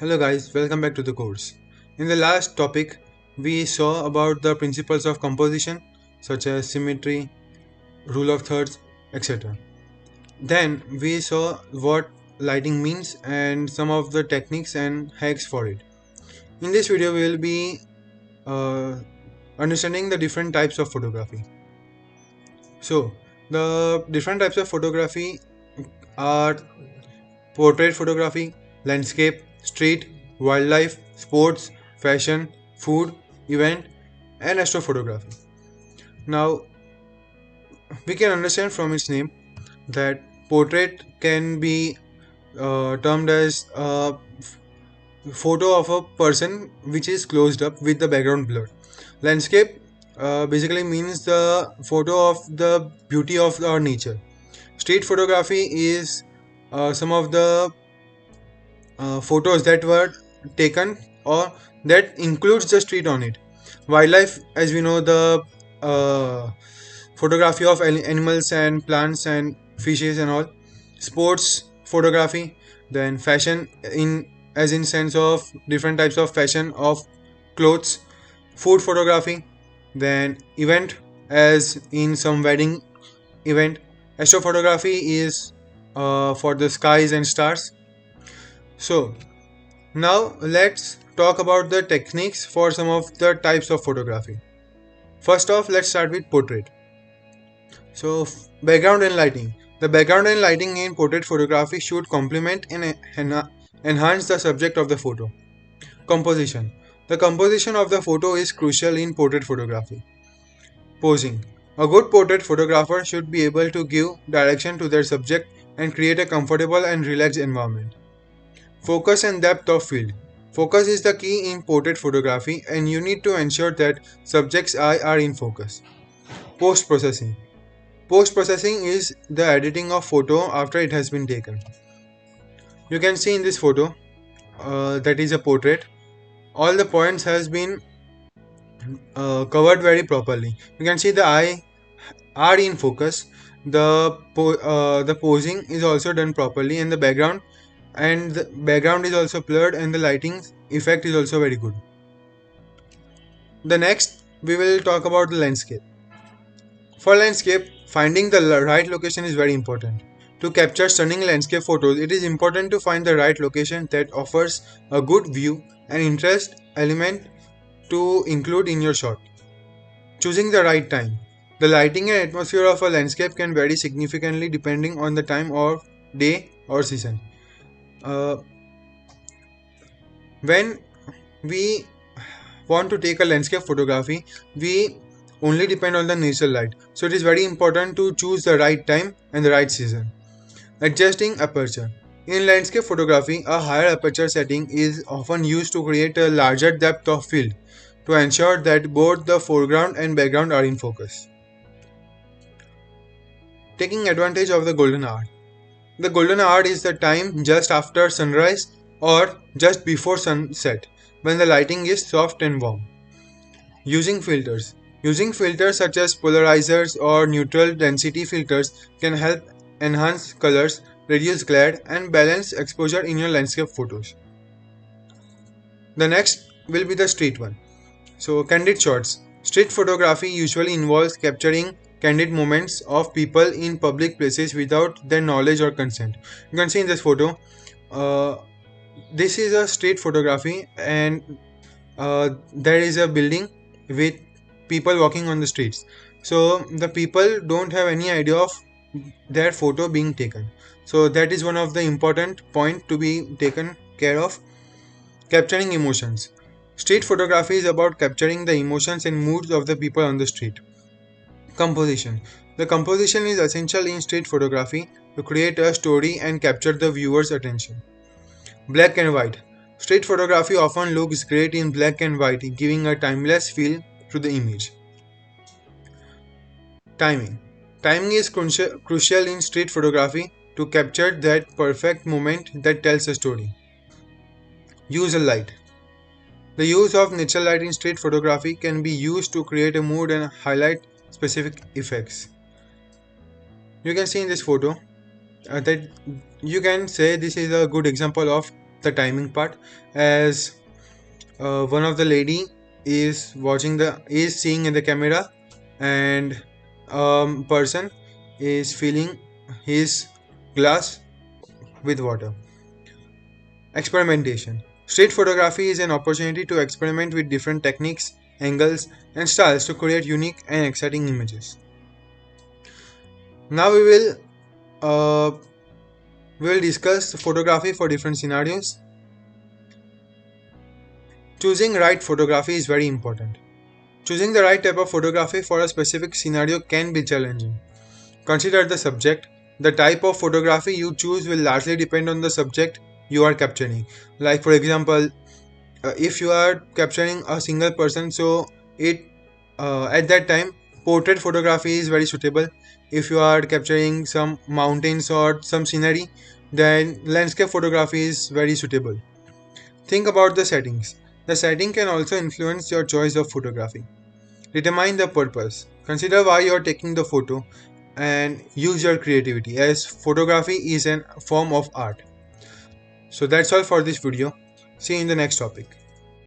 Hello guys, welcome back to the course. In the last topic, we saw about the principles of composition such as symmetry, rule of thirds, etc. Then we saw what lighting means and some of the techniques and hacks for it. In this video, we will be understanding the different types of photography. So, the different types of photography are portrait photography, landscape, street, wildlife, sports, fashion, food, event, and astrophotography. Now, we can understand from its name that portrait can be termed as a photo of a person which is closed up with the background blurred. Landscape basically means the photo of the beauty of our nature. Street photography is some of the photos that were taken or that includes the street on it. Wildlife, as we know, the photography of animals and plants and fishes and all. Sports photography, then fashion in as in sense of different types of fashion of clothes. Food photography, then event as in some wedding event. Astrophotography is for the skies and stars. So now let's talk about the techniques for some of the types of photography. First off, let's start with portrait. So background and lighting. The background and lighting in portrait photography should complement and enhance the subject of the photo. Composition. The composition of the photo is crucial in portrait photography. Posing. A good portrait photographer should be able to give direction to their subject and create a comfortable and relaxed environment. Focus and depth of field. Focus is the key in portrait photography and you need to ensure that subject's eye are in focus. Post processing. Post processing is the editing of photo after it has been taken. You can see in this photo that is a portrait. All the points has been covered very properly. You can see the eye are in focus. The posing is also done properly and the background is also blurred and the lighting effect is also very good. The next we will talk about the landscape. For landscape, finding the right location is very important. To capture stunning landscape photos, it is important to find the right location that offers a good view and interest element to include in your shot. Choosing the right time. The lighting and atmosphere of a landscape can vary significantly depending on the time of day or season. When we want to take a landscape photography, we only depend on the natural light. So it is very important to choose the right time and the right season. Adjusting aperture. In landscape photography, a higher aperture setting is often used to create a larger depth of field to ensure that both the foreground and background are in focus. Taking advantage of the golden hour. The golden hour is the time just after sunrise or just before sunset when the lighting is soft and warm. Using filters. Using filters such as polarizers or neutral density filters can help enhance colors, reduce glare, and balance exposure in your landscape photos. The next will be the street one. So, candid shots. Street photography usually involves capturing candid moments of people in public places without their knowledge or consent. You can see in this photo, this is a street photography, and there is a building with people walking on the streets. So the people don't have any idea of their photo being taken. So that is one of the important point to be taken care of. Capturing emotions. Street photography is about capturing the emotions and moods of the people on the street. Composition. The composition is essential in street photography to create a story and capture the viewer's attention. Black and white. Street photography often looks great in black and white, giving a timeless feel to the image. Timing. Timing is crucial in street photography to capture that perfect moment that tells a story. Use a light. The use of natural light in street photography can be used to create a mood and highlight specific effects. You can see in this photo that you can say this is a good example of the timing part, as one of the lady is seeing in the camera, and person is filling his glass with water. Experimentation. Street photography is an opportunity to experiment with different techniques, angles, and styles to create unique and exciting images. Now uh, we will discuss photography for different scenarios. Choosing right photography is very important. Choosing the right type of photography for a specific scenario can be challenging. Consider the subject. The type of photography you choose will largely depend on the subject you are capturing. Like, for example, if you are capturing a single person, so it at that time portrait photography is very suitable. If you are capturing some mountains or some scenery, then landscape photography is very suitable. Think about the settings. The setting can also influence your choice of photography. Determine the purpose. Consider why you are taking the photo and use your creativity, as photography is a form of art. So that's all for this video. See you in the next topic.